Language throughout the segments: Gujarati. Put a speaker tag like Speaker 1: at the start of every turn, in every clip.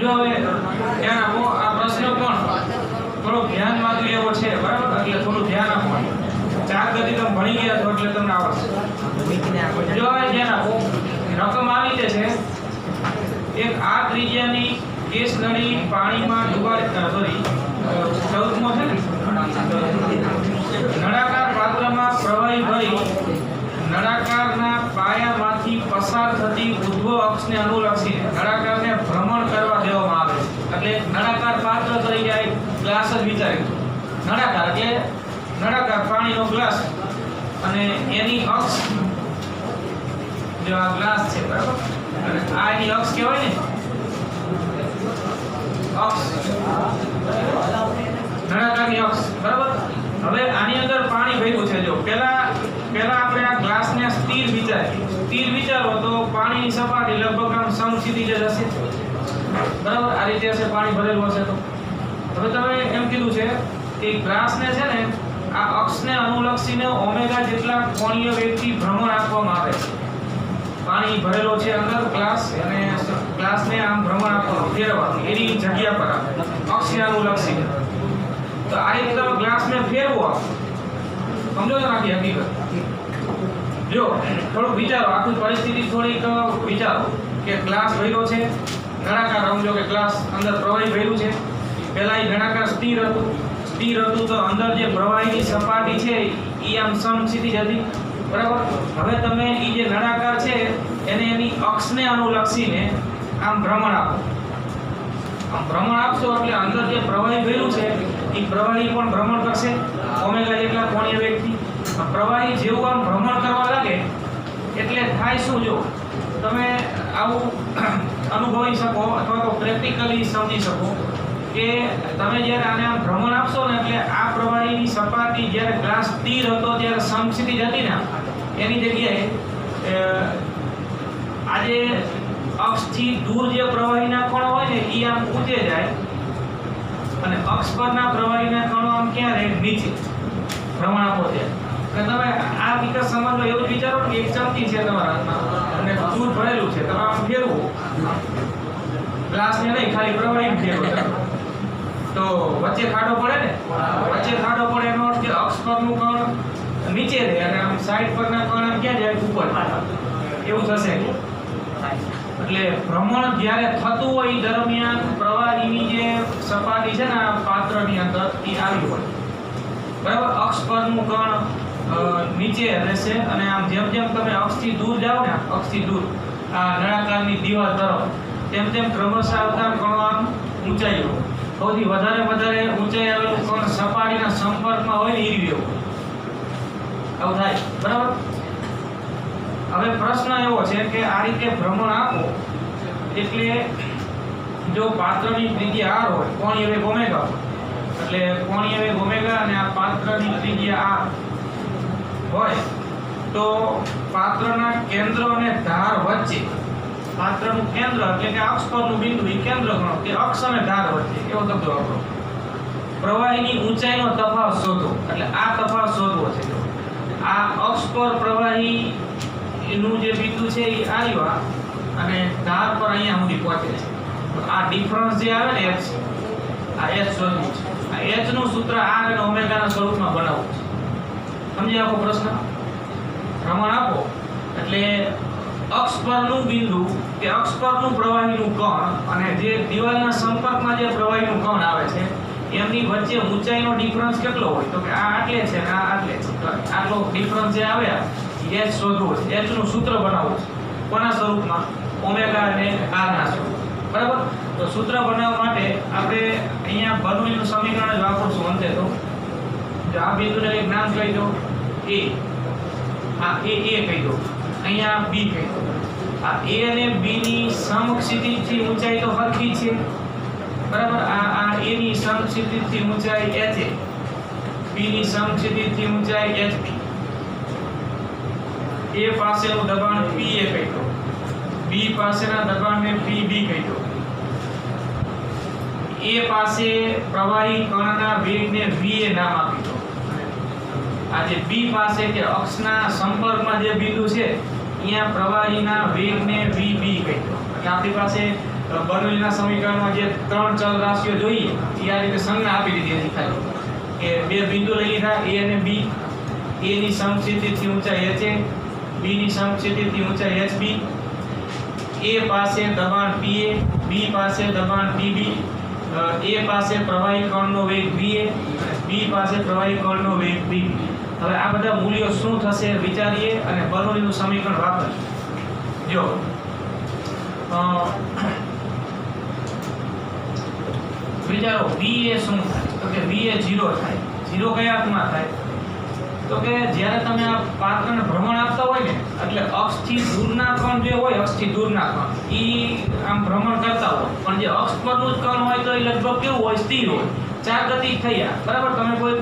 Speaker 1: જો હવે ધ્યાન આપો, આ પ્રશ્ન પણ થોડો ધ્યાન માંગી એવો છે, બરાબર? એટલે થોડું ધ્યાન આપો. ચાર ગતિ તમે ભણી ગયા છો એટલે તમને આવડશે. જો હવે ધ્યાન આપો, રકમ આવી રીતે છે. એક આ ત્રિજ્યાની કેસ નળી પાણીમાં ડુબાડી, ચૌદમો છે ને, નળાકાર પાત્રમાં પ્રવાહી ભરી નળાકારના પાયામાંથી પસાર થતી ઉદ્ભવ અક્ષને અનુલક્ષીને નળાકારને ભ્રમણ કરવા દેવામાં આવે છે. એટલે નળાકાર પાત્ર તરીકે આ ગ્લાસ જ વિચારી. નળાકાર એટલે નળાકાર પાણીનો ગ્લાસ અને એની અક્ષ, જો આ ગ્લાસ છે, બરાબર, અને આ એની અક્ષ કહેવાય ને, અક્ષ, નળાકારની અક્ષ, બરાબર. હવે આની અંદર પાણી ભર્યું છે. જો પહેલા આપણે આ ગ્લાસને સ્થિર વિચારીએ. સ્થિર વિચારો તો પાણીની સપાટી લગભગ આમ સમસ્થિતિ જ હશે, બરાબર. આ રીતે હશે, પાણી ભરેલું હશે. તો હવે તમે એમ કીધું છે કે ગ્લાસને છે ને આ અક્ષને અનુલક્ષીને ઓમેગા જેટલા કોણીય વેગથી ભ્રમણ આપવામાં આવે છે. પાણી ભરેલો છે અંદર ગ્લાસ, અને ગ્લાસને આમ ભ્રમણ આપવાનું, ફેરવવાનું એની જગ્યા પર આવે અક્ષને અનુલક્ષીને. તો આ રીતે તમે ગ્લાસને ફેરવો, સમજો છો આખી હકીકત. જો થોડુંક વિચારો, આખી પરિસ્થિતિ થોડીક વિચારો કે ગ્લાસ ભર્યો છે, નળાકાર, સમજો કે ગ્લાસ અંદર પ્રવાહી ભર્યું છે. પહેલા એ નળાકાર સ્થિર હતું તો અંદર જે પ્રવાહીની સપાટી છે એ આમ સમસ્થિતિ જ હતી, બરાબર. હવે તમે એ જે નળાકાર છે એને એની અક્ષને અનુલક્ષીને આમ ભ્રમણ આપો. આમ ભ્રમણ આપશો એટલે અંદર જે પ્રવાહી ભર્યું છે એ પ્રવાહી પણ ભ્રમણ કરશે ઓમેગા જેટલા કોણીય વેગથી. પ્રવાહી જેવું આમ ભ્રમણ કરવા લાગે એટલે થાય શું, જો તમે આવું અનુભવી શકો અથવા તો પ્રેક્ટિકલી સમજી શકો કે તમે જ્યારે આને આમ ભ્રમણ આપશો ને એટલે આ પ્રવાહીની સપાટી જ્યારે ગ્લાસ સ્થિર હતો ત્યારે સમસ્થિતિ જ હતી ને, એની જગ્યાએ આજે અક્ષથી દૂર જે પ્રવાહીના કણો હોય ને એ આમ ઊંચે જાય અને અક્ષ પરના પ્રવાહીના કણો આમ ક્યાં રહે, નીચે. ભ્રમણ આપો છે તમે આ વિકલ્પ સમજવો એવું જ વિચારો કે એક ચમચી છે તમારા હાથમાં અને દૂધ ભરેલું છે, તમે આમ ફેરવો, ગ્લાસને નહીં ખાલી પ્રવાહી ફેરવો તો વચ્ચે ખાડો પડે ને, વચ્ચે ખાડો પડે એનો અર્થ કે અક્ષ પરનું કણ નીચે રહે અને આમ સાઈડ પરના કણ આમ ક્યાં જાય, ઉપર. એવું થશે. એટલે ભ્રમણ જ્યારે થતું હોય એ દરમિયાન પ્રવાહીની જે સપાટી છે ને આ પાત્રની અંદર એ આવી હોય, બરાબર. અક્ષ પરનું કણ નીચે રહેશે અને આમ જેમ જેમ તમે અક્ષથી દૂર જાઓ ને, અક્ષથી દૂર આ નળાકારની દીવાલ તરફ, તેમ તેમ ક્રમશઃ આવતા કણો આમ ઊંચાઈ, સૌથી વધારે ઊંચાઈ આવેલું કણ સપાટીના સંપર્કમાં હોય ને એ રીતે આવું થાય, બરાબર. હવે પ્રશ્ન એવો છે કે આ રીતે ભ્રમણ આપો એટલે જો પાત્રની ત્રિજ્યા r હોય, કોણીય વેગ ઓમેગા હોય, એટલે કોણીય વેગ ઓમેગા અને આ પાત્રની ત્રિજ્યા r હોય તો પાત્રના કેન્દ્ર અને ધાર વચ્ચે, પાત્રનું કેન્દ્ર એટલે કે અક્ષ પરનું બિંદુ એ કેન્દ્ર ગણો કે અક્ષ અને ધાર વચ્ચે એવો તબક્કો આપણો. પ્રવાહીની ઊંચાઈનો તફાવત શોધો, એટલે આ તફાવત શોધવો છે. આ અક્ષ પર પ્રવાહી એનું જે બિંદુ છે એ આવ્યા અને ધાર પર અહીંયા સુધી પહોંચે છે. આ ડિફરન્સ જે આવે ને h, આ h શોધવું છે. આ h નું સૂત્ર r અને ઓમેગાના સ્વરૂપમાં બનાવવું છે. સમજી આખો પ્રશ્ન? ભ્રમણ આપો એટલે અક્ષ પરનું બિંદુ કે અક્ષ પરનું પ્રવાહીનું કણ અને જે દિવાલના સંપર્કમાં જે પ્રવાહીનું કણ આવે છે એમની વચ્ચે ઊંચાઈનો ડિફરન્સ કેટલો હોય, તો કે આ આટલે છે અને આ આટલે છે. તો આટલો ડિફરન્સ જે આવ્યા h શોધવો છે. h નું સૂત્ર બનાવવું છે. કોના સ્વરૂપમાં? ઓમેગા અને r ના સ્વરૂપમાં, બરાબર. તો સૂત્ર બનાવવા માટે આપણે અહીંયા બર્નોલીનું સમીકરણ જ વાપરશું અંતે. તો જો આ બિંદુને એક નામ કહી દો a, આ a કહી દો, અહીંયા b કહી દો. આ a અને b ની સમક્ષિતિજથી ઊંચાઈ તો સરખી છે, બરાબર. આ a ની સમક્ષિતિજથી ઊંચાઈ h, b ની સમક્ષિતિજથી ઊંચાઈ hp. a પાસેનું દબાણ pa કહી દો, b પાસેના દબાણને pb કહી દો. a પાસે પ્રવાહી કણના વેગને va નામ આપી દો. આ જે b પાસે કે અક્ષના સંપર્કમાં જે બિંદુ છે અહીંયા પ્રવાહીના વેગને vb કહી દો. એટલે આપણી પાસે બર્નોલીના સમીકરણમાં જે ત્રણ ચલ રાશિઓ જોઈએ એ આ રીતે સંજ્ઞા આપી દીધી હતી ખાલી કે બે બિંદુ લઈ લીધા A અને B. A ની સમક્ષિતિજથી ઊંચાઈ HA, B ની સમક્ષિતિજથી ઊંચાઈ HB. A પાસે દબાણ PA, B પાસે દબાણ PB, A પાસે પ્રવાહી કણનો વેગ VA અને B પાસે પ્રવાહી કણનો વેગ BB. હવે આ બધા મૂલ્યો શું થશે વિચારીએ અને બર્નોલીનું સમીકરણ વાપરીએ. જો વિચારો VA શું થાય તો કે VA 0 થાય. 0 કયા અર્થમાં થાય તો કે જ્યારે તમે આ પાત્રને ભ્રમણ આપતા હોય ને એટલે અક્ષથી દૂરના કણ જે હોય અક્ષથી દૂરના કણ ઈ આમ ભ્રમણ કરતા હોય પણ જે અક્ષ પરનું જ કણ હોય તો એ લગભગ કેવું હોય સ્થિર હોય ચાર ગતિ થયા બરાબર. તમે કોઈ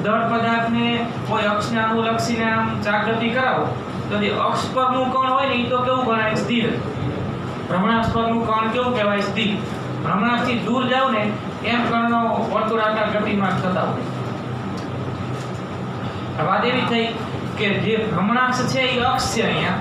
Speaker 1: દળ પદાર્થને કોઈ અક્ષને અનુલક્ષીને આમ ચાર ગતિ કરાવો તો જે અક્ષ પરનું કણ હોય ને એ તો કેવું ગણાય સ્થિર. ભ્રમણાક્ષ પરનું કણ કેવું કહેવાય સ્થિર. ભ્રમણાક્ષથી દૂર જાવ ને એમ કણનો વર્તુળાકાર ગતિમાન થતા હોય. વાત એવી થઈ કે જે ભ્રમણાક્ષ છે એ અક્ષ છે અહીંયા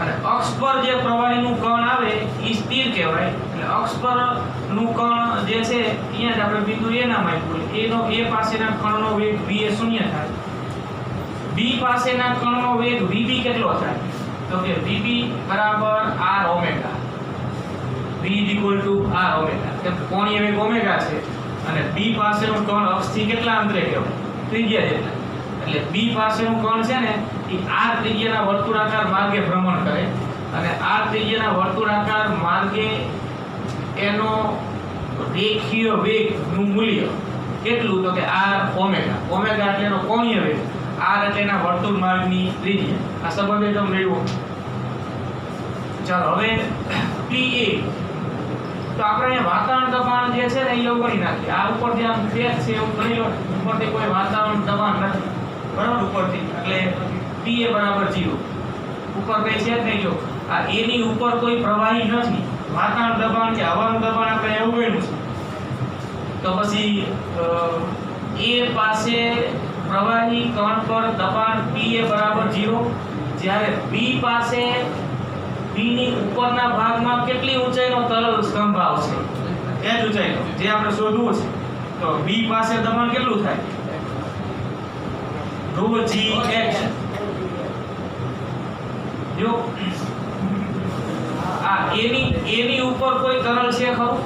Speaker 1: અને અક્ષ પર જે પ્રવાહીનું કણ આવે એ સ્થિર કહેવાય. એટલે અક્ષ પરનું કણ જે છે અહીંયા જ આપણે બિંદુ A નામ આપ્યું એનો A પાસેના કણનો વેગ VA શૂન્ય થાય. B પાસેના કણનો વેગ VB કેટલો થાય તો કે VB બરાબર R omega. V R omega કેમ કે કોણીય વેગ ઓમેગા છે અને B પાસેનું કણ અક્ષથી કેટલા અંતરે કહેવાય ત્રિજ્યા જેટલા. એટલે B પાસેનું કણ છે ને એ R ત્રિજ્યાના વર્તુળાકાર માર્ગે ભ્રમણ કરે અને R ત્રિજ્યાના વર્તુળાકાર માર્ગે એનો રેખીય વેગનું મૂલ્ય કેટલું તો કે R ઓમેગા. ઓમેગા એટલે એનો કોણીય વેગ, R એટલે એના વર્તુળ માર્ગની ત્રિજ્યા. આ સંબંધ એકદમ મેળવો. ચાલો હવે PA તો આપણે અહીંયા વાતાવરણ દબાણ જે છે ને એ અવગણી નાખીએ. આ ઉપરથી આમ ફેસ છે એવું ગણી લો ઉપરથી કોઈ વાતાવરણ દબાણ નથી બરાબર ઉપરથી એટલે PA બરાબર 0. ઉપર કઈ છે જ નહીં. જો આ A ની ઉપર કોઈ પ્રવાહી નથી વાતાવરણ દબાણ કે હવાનું દબાણ આપણે અવગણ્યું છે તો પછી A પાસે પ્રવાહી કણ પર દબાણ PA બરાબર 0 જ્યારે B પાસે B ની ઉપરના ભાગમાં કેટલી ઊંચાઈનો તરલ સ્તંભ આવશે એ જ ઊંચાઈનો જે આપણે શોધવું છે. તો B પાસે દબાણ કેટલું થાય ρgh. જો આ A ની ઉપર કોઈ તરલ છે ખરું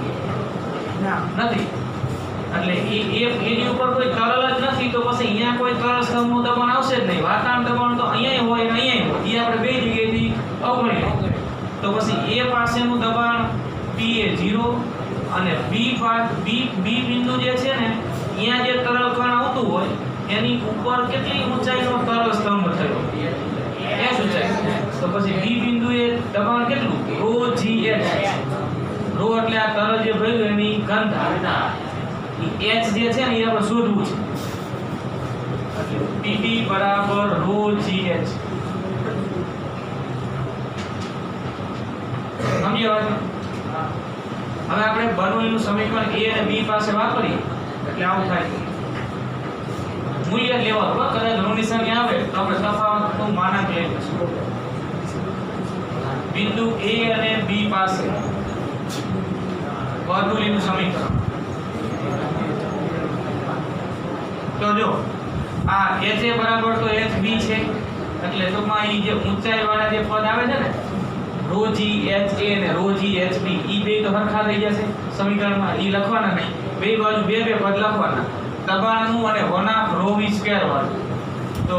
Speaker 1: નથી એટલે એની ઉપર કોઈ તરલ જ નથી તો પછી અહીંયા કોઈ તરલ સ્તંભનું દબાણ આવશે જ નહીં. વાતાવરણ દબાણ તો અહીંયા હોય અને અહીંયા હોય એ આપણે બે જગ્યાએથી અવગણીએ. તો પછી A પાસેનું દબાણ PA 0 અને B બિંદુ જે છે ને અહીંયા જે તરલ કણ આવતું હોય એની ઉપર કેટલી ઊંચાઈનો તરલ સ્તંભ થયો એ ઊંચાઈ. તો પછી B બિંદુએ દબાણ કેટલું ρgh. ρ એટલે આ તરલ જે ભર્યું એની ઘનતા. H જે છે ને એ આપણે શોધવું છે. એટલે PB બરાબર ρgh. સમજ્યા વાત? હવે આપણે બર્નોલીનું સમીકરણ A અને B પાસે વાપરીએ એટલે આવું થાય. મૂલ્ય લેવાનું કદાચ ઋણ નિશાની આવે તો આપણે તફાવતનું માનાંક લઈ લઈશું. બિંદુ A અને B પાસે બર્નોલીનું સમીકરણ તો જો આ HA બરાબર તો HB છે એટલે ટૂંકમાં અહીં જે ઊંચાઈ વાળા જે પદ આવે છે ને ρgha અને ρghb ઈ બે તો સરખા થઈ જશે સમીકરણમાં. ઈ લખવાના નહીં, બે બાજુ બે પદ લખવાના દબાણનું અને 1/ρv² વાળું. તો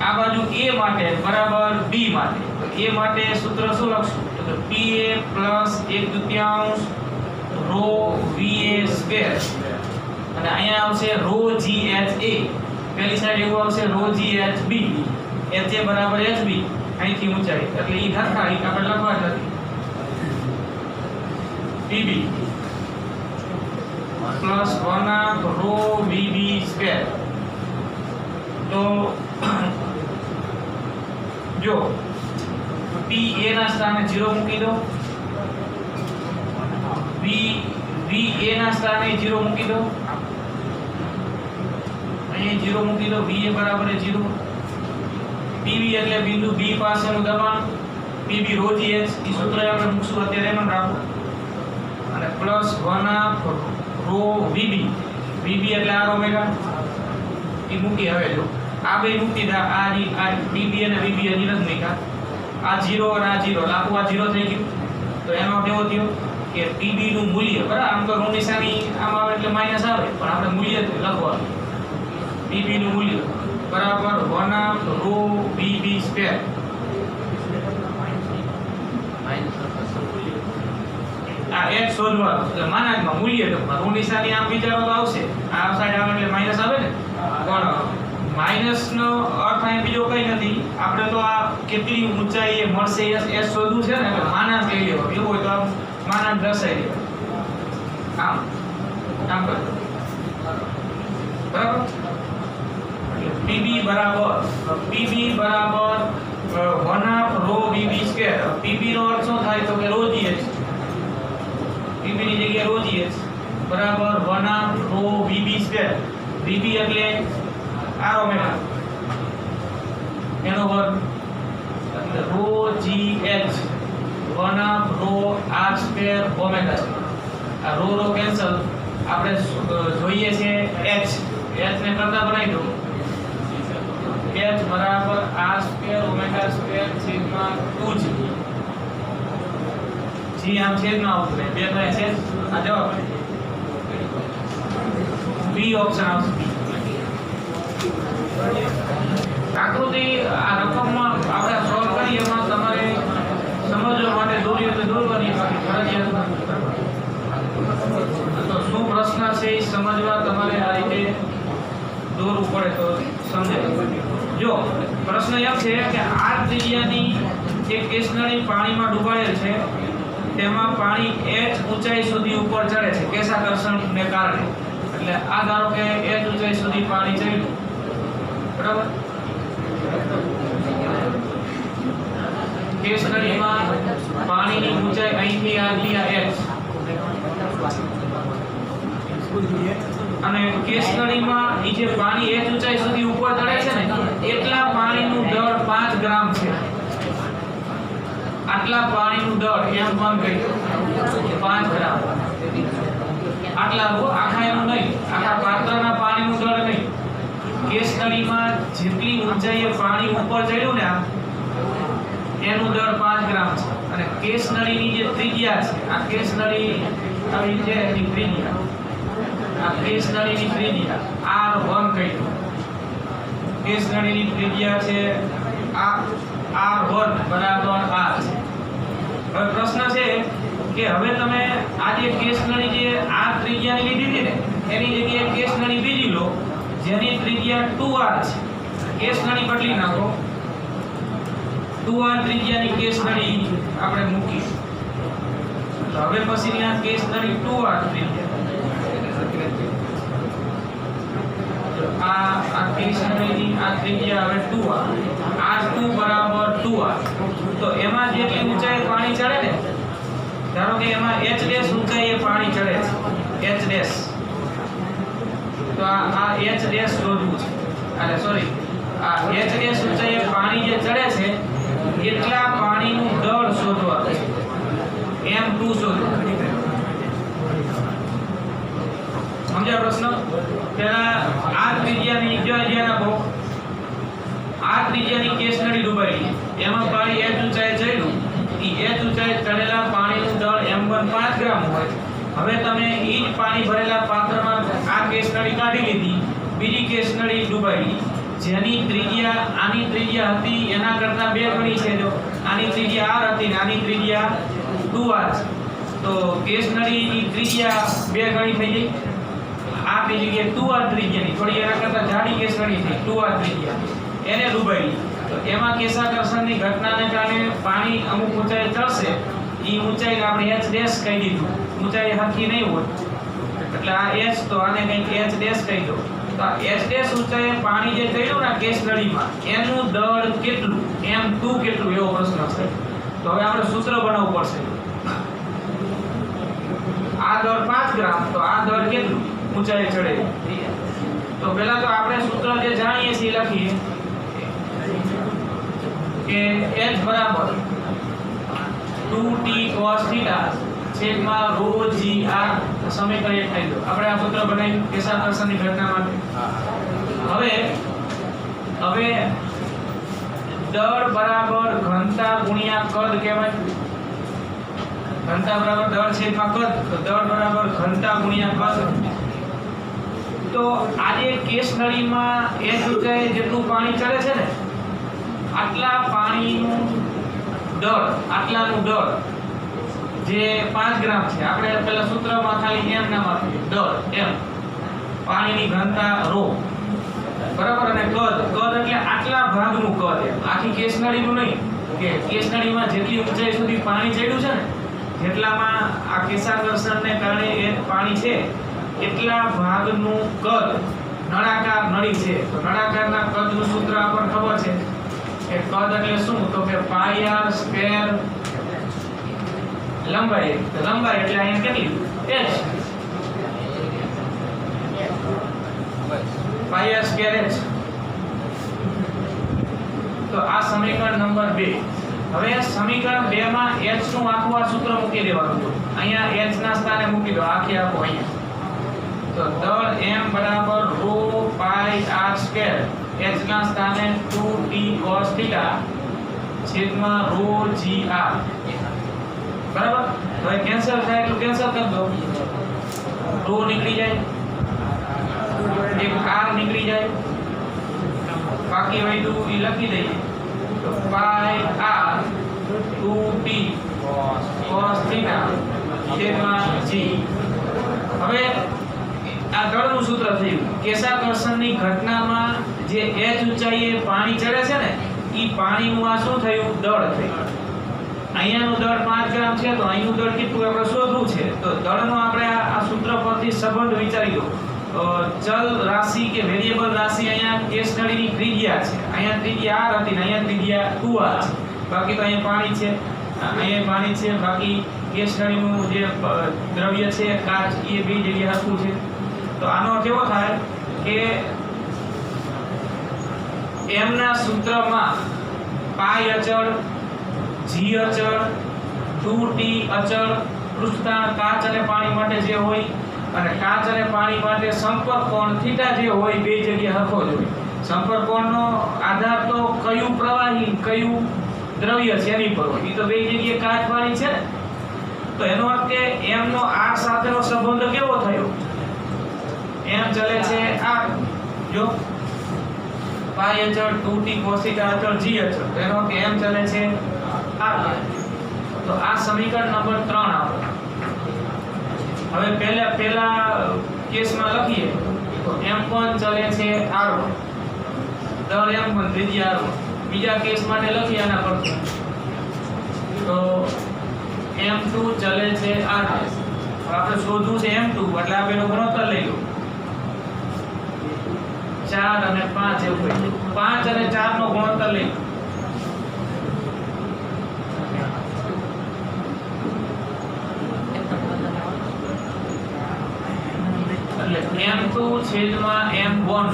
Speaker 1: આ બાજુ A માટે બરાબર B માટે. તો A માટે સૂત્ર શું લખશું તો PA + 1/2 ρva² અને અહીંયા આવશે ρgha. પેલી સાઈડ એવું આવશે ρghb. HA બરાબર HB અહીંથી ઊંચાઈ એટલે ઈ સરખા ઈ આપણે લખવા જ નથી. PB + 1/ρvb². તો જો PA ના સ્થાને 0 મૂકી દો, VA ના સ્થાને 0 મૂકી દો, અહીં 0 મૂકી દો. VA બરાબર 0. PB એટલે બિંદુ B પાસેનું દબાણ પીબી રો જીએચ એ સૂત્ર આપણે મૂકશું અત્યારે એમ રાખો અને પ્લસ 1/2 રો વીબી વીબી એટલે આર ઓમેગા એ મૂકી હવે જો આ બે મૂકી દા આ ડીબી અને વીબી હજી નથી મૂક્યા આ 0 અને આ 0 લાખો આ 0 થઈ ગયું તો એનો કેવો થયો કે પીબી નું મૂલ્ય બરાબર આમ તો ઋણ નિશાની આમ આવે એટલે માઈનસ આવે પણ આપણે મૂલ્ય લખવાનું પીબી નું મૂલ્ય બરાબર 1/2 રો વીબી સ્ક્વેર આ x શોધવાનું એટલે માનાંકમાં મૂલ્ય લખવાનું ઋણ નિશાની આમ વિચારો તો આવશે આ સાઈડ આવે એટલે માઈનસ આવે ને પણ માઈનસ નો અર્થ અહીં બીજો કઈ નથી આપણે તો આ કેટલી ઊંચાઈએ મળશે s શોધવું છે ને એટલે માનાંક લઈ લેવો એવું હોય તો આમ માનાંક દર્શાવી દેવા આમ આમ કરો બરાબર pb બરાબર 1/2 રો vb સ્ક્વેર pb નો અર્થ શું થાય તો કે રો gh pb ની જગ્યાએ રો gh બરાબર 1/2 રો vb સ્ક્વેર vb એટલે r ઓમેગા એનો વર્ગ એટલે rho gh 1/2 rho r square omega આ રો કેન્સલ આપણે જોઈએ છે h ને કરતા બનાવી દો h બરાબર r square omega square sigma 2g g આમ છેદમાં આવશે બે થાય છે આ જવાબ બી ઓપ્શન આવશે આકૃતિ આ રકમમાં આપણે સોલ્વ કરીએ એમાં તમારે સમજવા માટે દોરીએ તો દોરવાની બાકી ફરજિયાત તો શું પ્રશ્ન છે એ સમજવા તમારે આ રીતે દોરવું પડે તો સમજે જો પ્રશ્ન એમ છે કે આ ત્રિજ્યાની એક કેસનળી પાણીમાં ડૂબાડેલ છે તેમાં પાણી h ઊંચાઈ સુધી ઉપર ચડે છે કેશાકર્ષણને કારણે એટલે આ ધારો કે h ઊંચાઈ સુધી પાણી ચડ્યું બરાબર કેસનળીમાં પાણીની ઊંચાઈ અહીંથી આટલી આ h અને કેસનળીમાં ઈ જે પાણી h ઊંચાઈ સુધી ઉપર ચડે છે ને એટલા પાણીનું દળ 5 ગ્રામ છે આટલા પાણીનું દળ m1 કહી 5 ગ્રામ આટલા આખા એનું નહીં આખા પાત્રના પાણીનું દળ નહીં કેસનળીમાં જેટલી ઊંચાઈએ પાણી ઉપર ચડ્યું ને એનું દળ 5 ગ્રામ છે અને કેસનળીની જે ત્રિજ્યા છે આ કેસનળી આવી છે એની ત્રિજ્યા આ કેસનળીની ત્રિજ્યા r1 કહી દો કેસનળીની ત્રિજ્યા છે આ r1 બરાબર r છે હવે પ્રશ્ન છે કે હવે તમે આ જે કેસનળી જે r ત્રિજ્યાની લીધી હતી ને એની જગ્યાએ કેસનળી બીજી લો જેની ત્રિજ્યા 2r છે કેસનળી બદલી નાખો 2r ત્રિજ્યાની કેસનળી આપણે મૂકી તો હવે પછીની આ કેસનળી 2r ત્રિજ્યા આ કેસનળીની આ ત્રિજ્યા હવે 2r r2 બરાબર 2r તો એમાં જેટલી ઊંચાઈએ પાણી ચડે ને ધારો કે એમાં h ડેશ ઊંચાઈએ પાણી ચડે છે h ડેશ તો આ h ડેશ શોધવું છે એટલે સોરી આ h ડેશ ઊંચાઈએ પાણી જે ચડે છે એટલા પાણીનું દળ શોધવાનું છે m2 શોધવાનું સમજ્યા પ્રશ્ન પહેલા આ ત્રિજ્યાની જ્યાં આપો આ ત્રિજ્યાની કેસનળી ડૂબાડી એમાં પાણી h ઊંચાઈએ ચડ્યું એ h ઊંચાઈએ ચડેલા પાણીનું દળ m1 5 ગ્રામ હોય હવે તમે એ જ પાણી ભરેલા પાત્રમાં આ કેસનળી કાઢી લીધી બીજી કેસનળી ડૂબાડી જેની ત્રિજ્યા આની ત્રિજ્યા હતી એના કરતા 2 ગણી છે જો આની ત્રિજ્યા r હતી ને આની ત્રિજ્યા 2r છે તો કેસનળીની ત્રિજ્યા 2 ગણી થઈ ગઈ આ બીજી જગ્યાએ 2r ત્રિજ્યાની થોડી એના કરતા જાડી કેસનળી થઈ 2r ત્રિજ્યા એને ડૂબાડી તો એમાં કેશાકર્ષણની ઘટનાને કારણે પાણી અમુક ઊંચાઈએ ચડશે એ ઊંચાઈને આપણે h ડેશ કહી દીધું ઊંચાઈ હરખી નહીં હોય એટલે આ h તો આને કંઈક h ડેશ કહી દો તો આ h ડેશ ઊંચાઈએ પાણી જે ચડ્યું ને કેસનળીમાં એનું દળ કેટલું m2 કેટલું એવો પ્રશ્ન છે તો હવે આપણે સૂત્ર બનાવવું પડશે આ દળ 5 ગ્રામ તો આ દળ કેટલું ઊંચાઈએ ચડે તો પહેલા તો આપણે સૂત્ર જે જાણીએ છીએ લખીએ કે h બરાબર 2t cos θ છેદમાં rho g r સમીકરણ 1 થઈ ગયું. આપણે આ સૂત્ર બનાવ્યું કેશાકર્ષણની ઘટના માટે. હવે દળ બરાબર ઘનતા ગુણ્યા કદ કહેવાય. ઘનતા બરાબર દળ છેદમાં કદ, તો દળ બરાબર ઘનતા ગુણ્યા કદ. તો આજે કેસ નળીમાં એ જગ્યાએ જેટલું પાણી ચડે છે ને આટલા પાણીનું દળ, આટલાનું દળ જે 5 ગ્રામ છે, આપણે પેલા સૂત્રમાં ખાલી m નામ આપ્યું, દળ m, પાણીની ઘનતા ρ બરાબર, અને કદ એટલે આટલા ભાગનું કદ, આખી કેસ નળીનું નહીં, કે કેસ નળીમાં જેટલી ઊંચાઈ સુધી પાણી ચડ્યું છે ને જેટલામાં આ કેશાકર્ષણને કારણે એ પાણી છે એટલા ભાગનું કદ નળાકાર નળી છે. તો નળાકારના કદનું સૂત્ર આપણને ખબર છે કે કદ એટલે શું, તો કે પાઈ r સ્ક્વેર લંબાઈ. તો લંબાઈ એટલે અહીંયા કેટલી h, પાઈ r સ્ક્વેર h. તો આ સમીકરણ નંબર 2. હવે સમીકરણ 2 માં h નું આખું આ સૂત્ર મૂકી દેવાનું. અહીંયા h ના સ્થાને મૂકી દો, આખે આખો અહીંયા. તો દળ m બરાબર ρ પાઈ r સ્ક્વેર, h ના સ્થાને 2t cos θ છેદમાં ρ g r. બરાબર. હવે કેન્સલ થાય એટલે કેન્સલ કરી દો. ρ નીકળી જાય, એક r નીકળી જાય, બાકી વધ્યું એ લખી દઈએ. તો પાઈ r 2t cos θ છેદમાં g. હવે આ દળનું સૂત્ર થયું. કેશાકર્ષણની ઘટનામાં જે h ઊંચાઈએ પાણી ચડે છે ને ઈ પાણીનું આ શું થયું, દળ થયું. અહીંયાનું દળ 5 ગ્રામ છે, તો અહીંનું દળ કેટલું આપણે શોધવું છે. તો દળનો આપણે આ સૂત્ર પરથી સંબંધ વિચારી લો. ચલ રાશિ કે વેરિયેબલ રાશિ અહીંયા કેસ નળીની ત્રિજ્યા છે, અહીંયા ત્રિજ્યા r હતી ને અહીંયા ત્રિજ્યા 2r છે. બાકી તો અહીંયા પાણી છે, અહીંયા પાણી છે, બાકી કેસ નળીનું જે દ્રવ્ય છે કાચ એ બે જગ્યાએ હરખું છે. તો આનો કેવો થાય કે m ના સૂત્રમાં પાઈ અચળ, g અચળ, 2t અચળ, પૃષ્ઠતાણ કાચ અને પાણી માટે જે હોય, અને કાચ અને પાણી માટે સંપર્ક કોણ થીટા જે હોય બે જગ્યાએ હરખો જ હોય. સંપર્ક કોણનો આધાર તો કયું પ્રવાહી કયું દ્રવ્ય છે એની પર હોય. એ તો બે જગ્યાએ કાચ પાણી છે ને. તો એનો અર્થ કે m નો r સાથેનો સંબંધ કેવો થયો, m ચલે છે r, જો પાઈ અચળ, 2t cos θ અચળ, g અચળ, તો એનો અર્થ m ચલે છે r. તો આ સમીકરણ નંબર 3 આવે. હવે પહેલા કેસમાં લખીએ તો m1 ચલે છે r1, દળ m1 ત્રિજ્યા r1. બીજા કેસ માટે લખીએ આના પરથી તો m2 ચલે છે r2. આપણે શોધવું છે m2 એટલે આ પેલો ગુણોત્તર લઈ લો, 4 અને 5 એવું કહી, 5 અને 4 નો ગુણોત્તર લઈ લો. એટલે m2 છેદમાં m1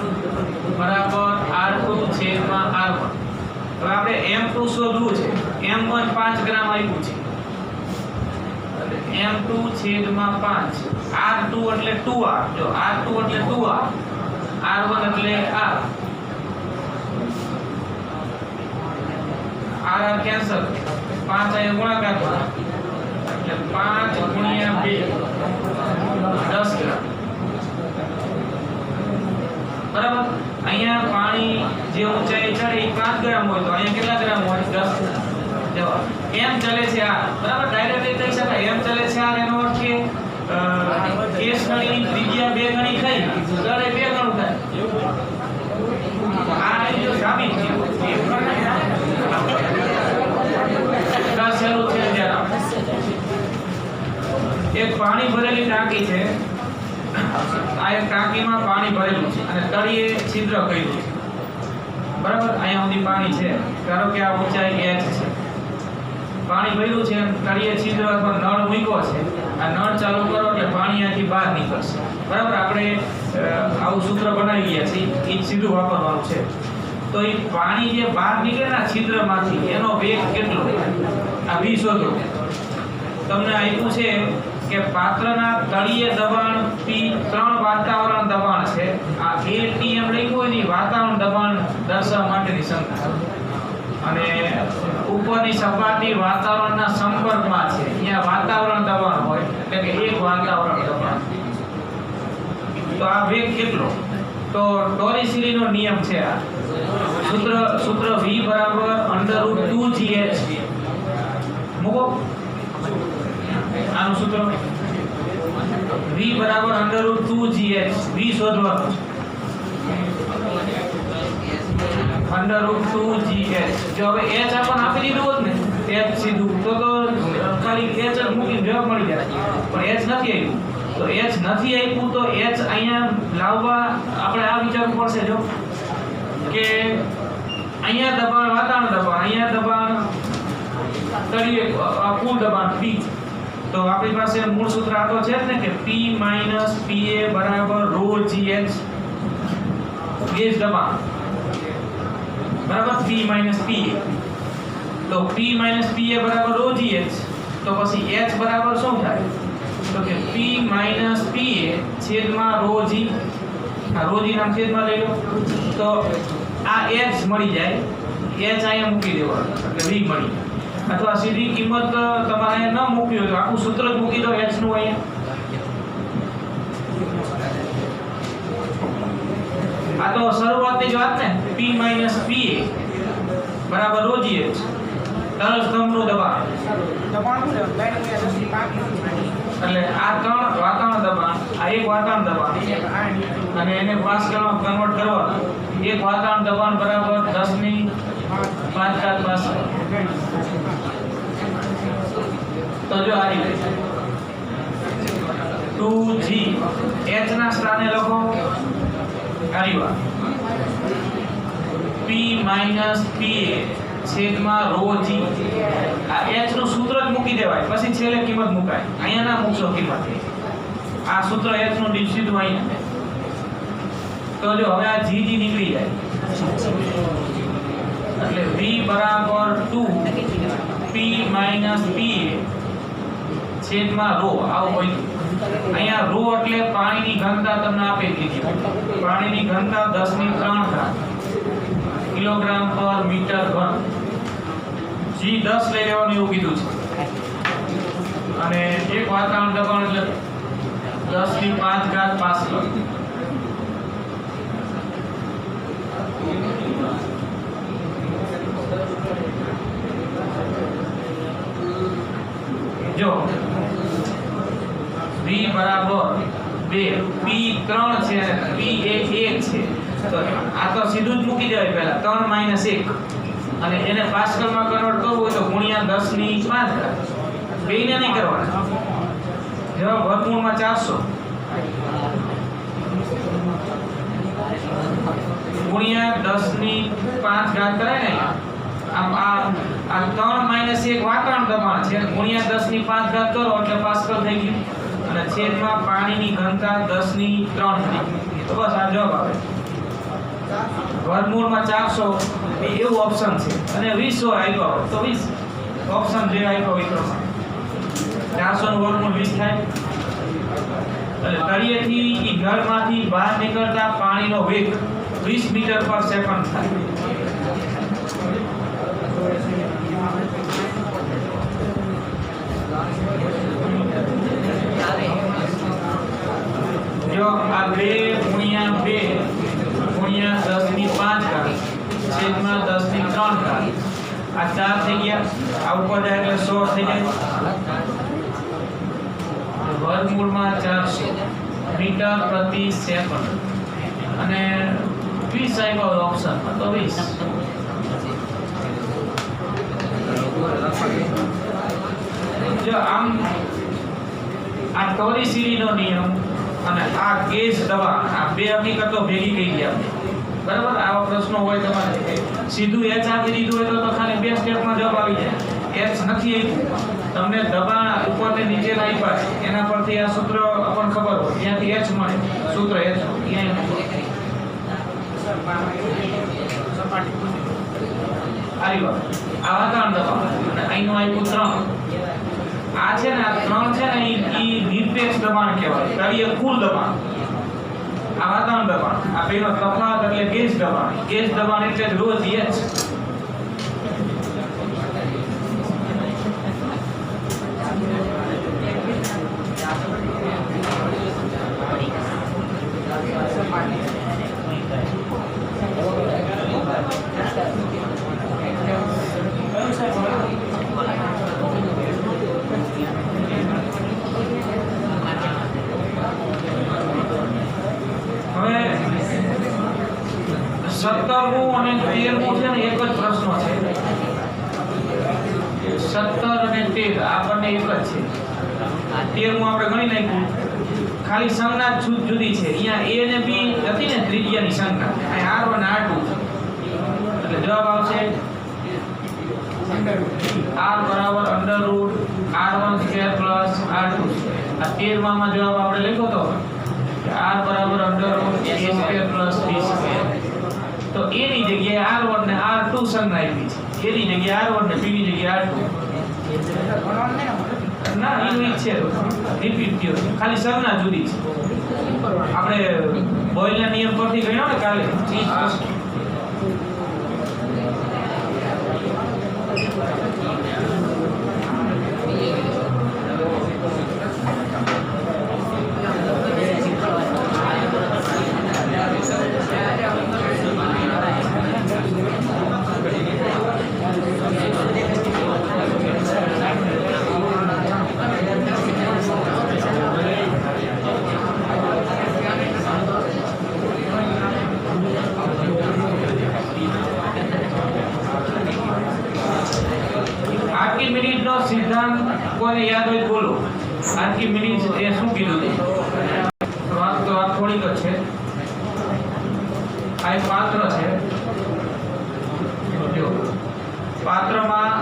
Speaker 1: બરાબર r2 છેદમાં r1. હવે આપણે m2 શોધવું છે. m1 5 ગ્રામ આપ્યું છે, એટલે m2 છેદમાં 5, r2 એટલે 2r, જો r2 એટલે 2r, r1 એટલે r, r કેન્સલ, 5 અહીંયા ગુણાકાર કરો એટલે 5 ગુણ્યા 2 10 ગ્રામ. બરાબર. અહીંયા પાણી જે ઊંચાઈ ચડે એ 5 ગ્રામ હોય, તો અહીંયા કેટલા ગ્રામ હોય, 10 ગ્રામ. જવાબ m ચલે છે r. બરાબર. ડાયરેક્ટલી કહી શકાય m ચલે છે r, એનો અર્થ કે કેસ નળીની ત્રિજ્યા 2 ગણી થઈ, દળ એ 2 ગણું થાય. આ જો સાબિત થયું. શરૂ છે જ્યારે એક પાણી ભરેલી ટાંકી છે, આ એક ટાંકીમાં પાણી ભરેલું છે અને તળિયે છિદ્ર કર્યું છે. બરાબર. અહીંયા સુધી પાણી છે, ધારો કે આ ઊંચાઈ h છે, પાણી ભર્યું છે, તળિયે છિદ્ર અથવા નળ મૂક્યો છે. આ નળ ચાલુ કરો એટલે પાણી અહીંથી બહાર નીકળશે. બરાબર. આપણે આવું સૂત્ર બનાવી ગયા છે, એ સીધું વાપરવાનું છે. તો એ પાણી જે બહાર નીકળે ને છિદ્રમાંથી એનો વેગ કેટલો, આ v શોધો. તમને આપ્યું છે કે પાત્રના તળિયે દબાણ P3 વાતાવરણ દબાણ છે. આ ATM લખ્યું હોય ને વાતાવરણ દબાણ દર્શાવવા માટેની સંખ્યા. અને ઉપરની સપાટી વાતાવરણના સંપર્કમાં છે. અહીંયા વાતાવરણ દબાણ હોય એટલે કે એક વાતાવરણ દબાણ. તો આ વેગ કેટલો? તો ટોરિસિલીનો નિયમ છે. આ સૂત્ર V બરાબર √2gh. મૂકો આનું સૂત્ર V બરાબર √2gh. V શોધવાનું √2gh. જો હવે h આપણને આપી દીધું હોત ને h સીધું તો ખાલી h જ મૂકીને જવાબ મળી જાય, પણ h નથી આવ્યું. તો h નથી આપ્યું તો h અહીંયા લાવવા આપણે આ વિચારવું પડશે. જો કે અહીંયા દબાણ વાતાવરણ દબાણ, અહીંયા દબાણ તળિયે કુલ દબાણ P. તો આપણી પાસે મૂળ સૂત્ર આ તો છે જ ને કે P - Pa √ρgh ગેજ દબાણ બરાબર P - Pa. તો P - Pa √ρgh. તો પછી h બરાબર શું થાય? તો કે P - Pa છેદમાં ρg. આ ρg નામ છેદમાં લઈ લો તો આ h મળી જાય. h અહીંયા મૂકી દેવાનું એટલે V મળી જાય. અથવા સીધી કિંમત તમારે ન મૂકવી હોય તો આખું સૂત્ર જ મૂકી દો h નું અહીંયા. આ તો શરૂઆતની જ વાત ને. P - Pa √ρgh તરલ સ્તંભનું દબાણ એટલે આ ત્રણ વાતાવરણ દબાણ, આ એક વાતાવરણ દબાણ અને એને પાસ્કલમાં કન્વર્ટ કરવાનું. એક વાતાવરણ દબાણ બરાબર 10⁵ પાસ્કલ. તો જો આ રીતે 2g h ના સ્થાને લખો આરીવા P - Pa છેદમાં ρg. આ h નું સૂત્ર જ મૂકી દેવાય, પછી છેલ્લે કિંમત મુકાય. અહીંયા ના મૂકશો કિંમત. આ સૂત્ર h નું સીધું અહીંયા. તો જો હવે આ g નીકળી જાય એટલે V બરાબર 2 P - Pa છેદમાં ρ. આવું હોય. અહીંયા ρ એટલે પાણીની ઘનતા તમને આપી દીધી. પાણીની ઘનતા 10⁵ કિલોગ્રામ પર મીટર ઘન. G 10 લઈ લેવાનું એવું કીધું છે. અને એક વાતાવરણ દબાણ એટલે 10⁵ પાસ્કલ. જો V બરાબર 2 P3 છે અને P એ 1 છે. તો આ તો સીધું જ મૂકી દેવાય પહેલા 3 - 1 અને એને પાસ્કલમાં કન્વર્ટ કરવું હોય તો ગુણ્યા 10⁵. બેયને નહીં કરવાના. જવાબ વર્ગમૂળમાં 400 ગુણ્યા 10⁵ કરાય ને. આમ આ 3 - 1 વાતાવરણ દબાણ છે ગુણ્યા 10⁵ કરો એટલે પાસ્કલ થઈ ગયું અને છેદમાં પાણીની ઘનતા 10⁵ થઈ ગઈ. તો બસ આ જવાબ આવે. વર્ગમૂળમાં 400 એવું ઓપ્શન છે અને 20 આપ્યો તો 20 ઓપ્શન જે આપ્યો એ પ્રમાણે 400 નું વર્ગમૂળ 20 થાય. એટલે તળિયેથી ઘરમાંથી બહાર નીકળતા પાણીનો વેગ 20 મીટર/સેકન્ડ થાય. જો આ 2 ગુણ્યા 2 ગુણ્યા 10⁵ છેદમાં 10⁵ આ 4 થઈ ગયા. આ ઉપર જાય એટલે 100 થઈ જાય. વર્ગમૂળમાં 400 મીટર/સેકન્ડ અને 20 આવ્યો ઓપ્શન તો 20. જો આમ આ ટોરિસિલીનો નિયમ અને આ ગેજ દબાણ આ બે હકીકતો ભેગી થઈ ગયા. બરાબર. આવા પ્રશ્નો હોય તમારે સીધું h આપી દીધું હોય તો ખાલી બે સ્ટેપમાં જવાબ આવી જાય. h નથી આપ્યું, તમને દબાણ ઉપર ને નીચે આપ્યા છે એના પરથી આ સૂત્ર આપણને ખબર હોય ત્યાંથી h મળે. સૂત્ર h આ વાતાવરણ દબાણ અને અહીંનું આપ્યું 3 આ છે ને આ 3 છે ને ઈ નિરપેક્ષ દબાણ કહેવાય. તળિયે કુલ દબાણ, આ વાતાવરણ દબાણ, આ બેનો તફાવત એટલે ગેજ દબાણ. ગેજ દબાણ એટલે જ ρ H. હવે 17મું અને 13મું છે ને એક જ પ્રશ્ન છે. 17 અને 13 આ બંને એક જ છે. 13મું આપણે ગણી નાખ્યું, ખાલી સંજ્ઞા જુદી છે. અહીંયા a અને b હતી ને ત્રિજ્યાની સંજ્ઞા, અહીં r1 r2 એટલે જવાબ આવશે r બરાબર √r1² પ્લસ r2. આ 13માં જવાબ આપણે લખ્યો તો r બરાબર √a² પ્લસ b². તો a ની જગ્યાએ r1 ને r2 સંજ્ઞા આપી છે. a ની જગ્યાએ r1 ને b ની જગ્યાએ r2. ના ઈ છે રિપીટ થયો, ખાલી સંજ્ઞા જુદી છે. આપણે બોયલના નિયમ પરથી ગણ્યો ને કાલે. આર્કિમિડીઝનો સિદ્ધાંત કોને યાદ હોય બોલો. આર્કિમિડીઝ એ શું કીધું હતું? વાત તો આ થોડીક જ છે. આ એક પાત્ર છે. જો પાત્રમાં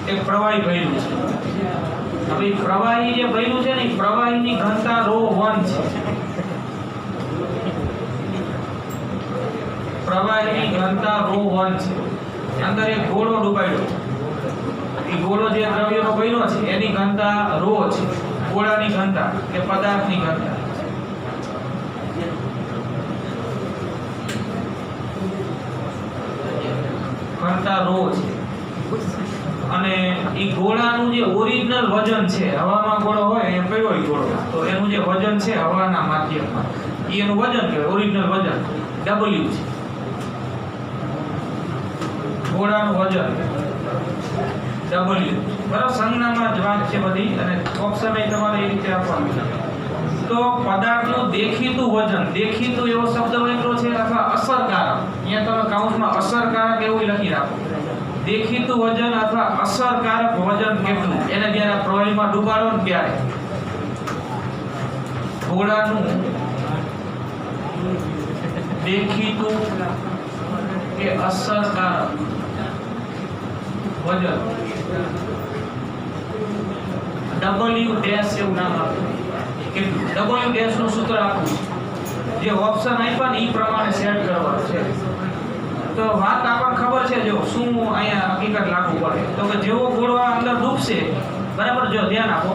Speaker 1: એક પ્રવાહી ભર્યું છે. હવે પ્રવાહી જે ભર્યું છે ને, પ્રવાહીની ઘનતા ρ1 છે. પ્રવાહીની ઘનતા ρ1 છે. અંદર એક ગોળો ડૂબાડ્યો, એ ગોળો જે દ્રવ્યનો બન્યો છે એની ઘનતા ρ છે. ગોળાની ઘનતા કે પદાર્થની ઘનતા. ઘનતા ρ છે. અને એ ગોળાનું જે ઓરિજિનલ વજન છે, હવામાં ગોળો હોય એ કયો હોય ગોળો, તો એનું જે વજન છે હવાના માધ્યમમાં, એનું વજન કહેવાય ઓરિજિનલ વજન W છે. ગોળાનું વજન W બરાબર. સંજ્ઞામાં જ વાત છે બધી, અને ઓપ્શન એ તમારે એ રીતે આપવાનું. તો પદાર્થનું દેખીતું વજન, દેખીતું એવો શબ્દ વાપર્યો છે અથવા અસરકારક, અહીંયા તમે કાઉન્ટમાં અસરકારક એવું લખી રાખો. દેખીતું વજન અથવા અસરકારક વજન કેટલું, એને જ્યારે પ્રવાહીમાં ડૂબાડો ને ત્યારે ગોળાનું દેખીતું કે અસરકારક વજન W ડેશ એવું નામ આપ્યું. કેટલું W ડેશ નું સૂત્ર આપવું, જે ઓપ્શન આપ્યા ને એ પ્રમાણે સેટ કરવાનું છે. તો વાત આપણને ખબર છે. જો શું અહીંયા હકીકત લાગુ પડે, તો કે જેવો ગોળો અંદર ડૂબશે, બરાબર, જો ધ્યાન આપો,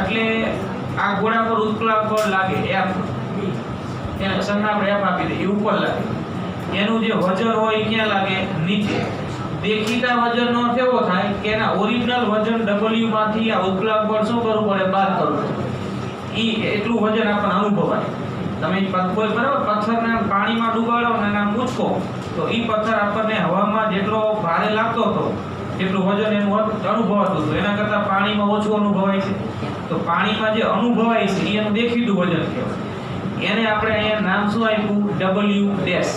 Speaker 1: એટલે આ ગોળા પર ઉત્પ્લાવ બળ લાગે F, એને સંજ્ઞા આપણે F આપી દઈએ, ઉપર લાગે. એનું જે વજન હોય એ ક્યાં લાગે? નીચે. દેખીતા વજનનો કેવો થાય કે એના ઓરિજિનલ વજન W માંથી આ ઉત્પ્લાવ બળ શું કરવું પડે? બાદ કરવું પડે. ઈ એટલું વજન આપણને અનુભવાય. તમે કોઈ બરાબર પથ્થરને પાણીમાં ડૂબાડો અને એના મૂચકો, તો ઈ પથ્થર આપણને હવામાં જેટલો ભારે લાગતો હતો એટલું વજન એનું અનુભવાતું હતું, એના કરતાં પાણીમાં ઓછું અનુભવાય છે. તો પાણીમાં જે અનુભવાય છે એનું દેખીતું વજન કહેવાય. એને આપણે અહીંયા નામ શું આપ્યું? W dash.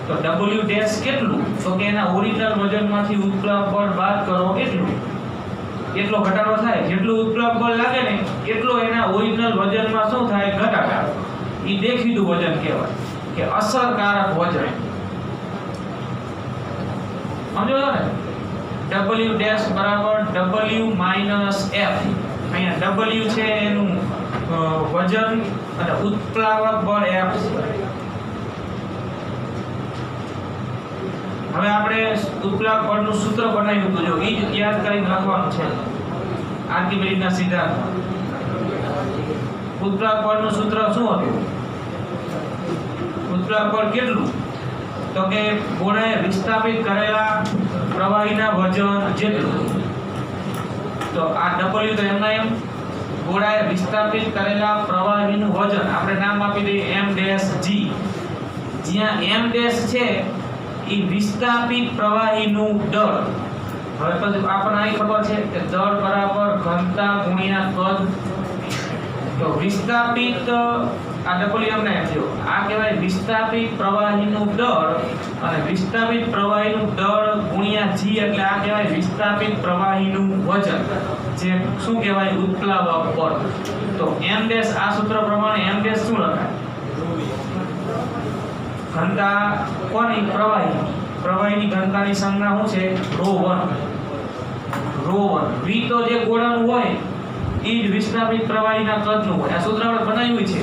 Speaker 1: તો W ડેશ કેટલું? તો કે એના ઓરિજિનલ વજનમાંથી ઉત્પ્લાવ બળ બાદ કરો એટલું. એટલો ઘટાડો થાય, જેટલું ઉત્પ્લાવ બળ લાગે ને એટલો એના ઓરિજિનલ વજનમાં શું થાય? ઘટાડો. ઈ દેખીતું વજન કહેવાય કે અસરકારક વજન. સમજો છો ને? W ડેશ બરાબર W માઈનસ F. અહીંયા W છે એનું વજન અને ઉત્પ્લાવક બળ F છે. હવે આપણે ઉત્પ્લાવક બળનું સૂત્ર બનાવ્યું હતું, જો ઈ જ યાદ કરીને લખવાનું છે આર્કિમિડીઝના સિદ્ધાંત. ઉત્પ્લાવક બળનું સૂત્ર શું હતું? ઉત્પ્લાવક બળ કેટલું? તો કે ગોળાએ વિસ્થાપિત કરેલા પ્રવાહીના વજન જેટલું. તો આ W તો એમના એમ ગોળાએ વિસ્થાપિત કરેલા પ્રવાહીનું વજન આપણે નામ આપી દઈએ m ડેશ g. જ્યાં m ડેશ છે એ વિસ્થાપિત પ્રવાહીનું દળ. હવે પછી આપણને આની ખબર છે કે દળ બરાબર ઘનતા ગુણ્યા કદ. તો વિસ્થાપિત આ W એમને થયો, આ કહેવાય વિસ્થાપિત પ્રવાહીનું દળ, અને વિસ્થાપિત પ્રવાહીનું દળ ગુણ્યા g એટલે આ કહેવાય વિસ્થાપિત પ્રવાહીનું વજન, જે શું કહેવાય ઉત્પ્લાવક બળ. તો m ડેશ આ સૂત્ર પ્રમાણે m ડેશ શું લખાય? ઘનતા કોની? પ્રવાહીની ઘનતાની સંજ્ઞા શું છે? ρ1. v તો જે ગોળાનું હોય એ જ વિસ્થાપિત પ્રવાહીના કદનું હોય. આ સૂત્ર આપણે બનાવ્યું છે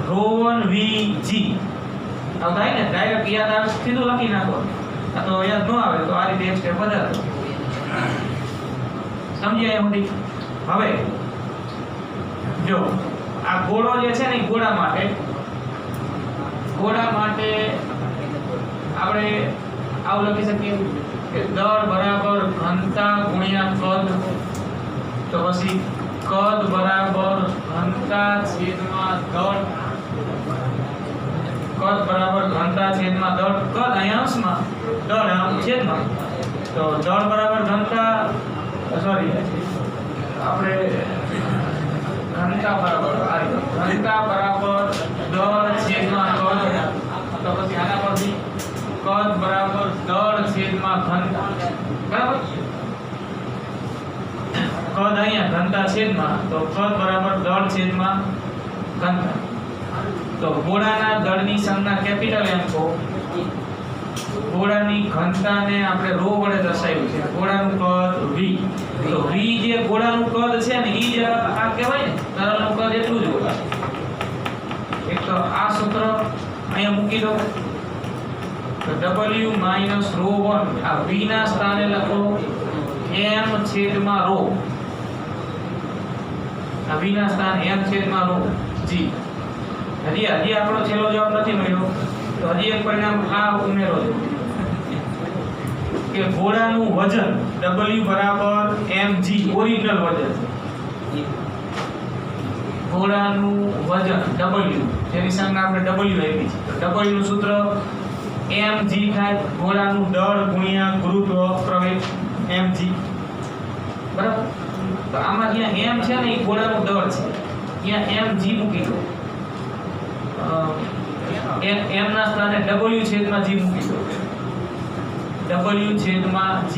Speaker 1: ρ1 vg. આ થાય ને ડાયરેક્ટ યાદ આવે સીધું લખી નાખો. આ તો યાદ ન આવે તો આ રીતે એક સ્ટેપ વધારો. સમજ્યા એમ? હવે જો આ ગોળો જે છે ને ગોળા માટે આપણે આવું લખી શકીએ કે દળ બરાબર ઘનતા ગુણ્યા કદ. તો પછી કદ બરાબર ઘનતા છેદમાં દળ. કદ બરાબર ઘનતા છેદમાં દળ. કદ અહીંયા અંશમાં, દળ છેદમાં. તો દળ બરાબર ઘનતા આપણે ઘનતા બરાબર દળ છેદમાં કદ. તો પછી આના પરથી કદ બરાબર દળ છેદમાં ઘનતા. બરાબર? કદ અહીંયા ઘનતા છેદમાં, તો કદ બરાબર દળ છેદમાં ઘનતા. તો ગોળાના દળની સંજ્ઞા કેપિટલ M કહો. ગોળાની ઘનતાને આપણે ρ વડે દર્શાવ્યું છે. ગોળાનું કદ v. તો v જે ગોળાનું કદ છે ને ઈ જ આ કહેવાય ને તરલનું કદ એટલું જ હોય. એક તો આ સૂત્ર અહીંયા મૂકી દો. તો W માઈનસ ρ1 આ v ના સ્થાને લખો m છેદમાં ρ. આ v ના સ્થાને m છેદમાં ρ g. હજી આપણો છેલ્લો જવાબ નથી મળ્યો, તો હજી એક પરિણામ આ ઉમેરો કે ગોળાનું વજન W બરાબર mg ઓરિજિનલ વજન. ગોળાનું વજન W જેની સંજ્ઞા આપણે W આપી છે. તો W નું સૂત્ર mg થાય ગોળાનું દળ ગુણ્યા ગુરુત્વ પ્રવેગ mg. બરાબર? તો આમાં જ્યાં m છે ને એ ગોળાનું દળ છે, ત્યાં mg મૂકી દો. m ના સ્થાને W છેદમાં g મૂકી દો. W છેદમાં g.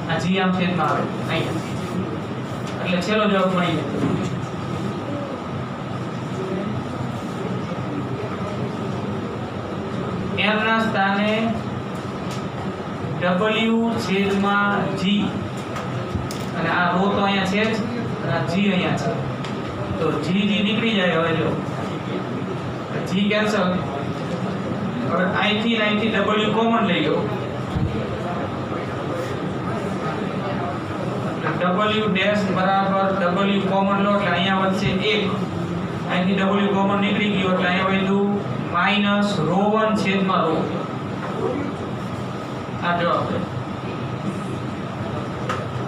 Speaker 1: આ g આમ છેદમાં આવે અહીંયા, એટલે છેલ્લો જવાબ મળી જાય. m ના સ્થાને W છેદમાં g, અને આ ρ તો અહીંયા છે જ, અને આ g અહીંયા છે. તો g નીકળી જાય. હવે જો g કેન્સલ. હવે અહીંથી W કોમન લઈ લો. W ડેશ બરાબર W કોમન લો એટલે અહીંયા વધશે 1. અહીંથી W કોમન નીકળી ગયો એટલે અહીંયા વધ્યું માઈનસ ρ1 છેદમાં ρ. આ જવાબ છે.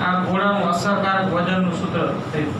Speaker 1: આ ગોળાનું અસરકારક વજનનું સૂત્ર થયું.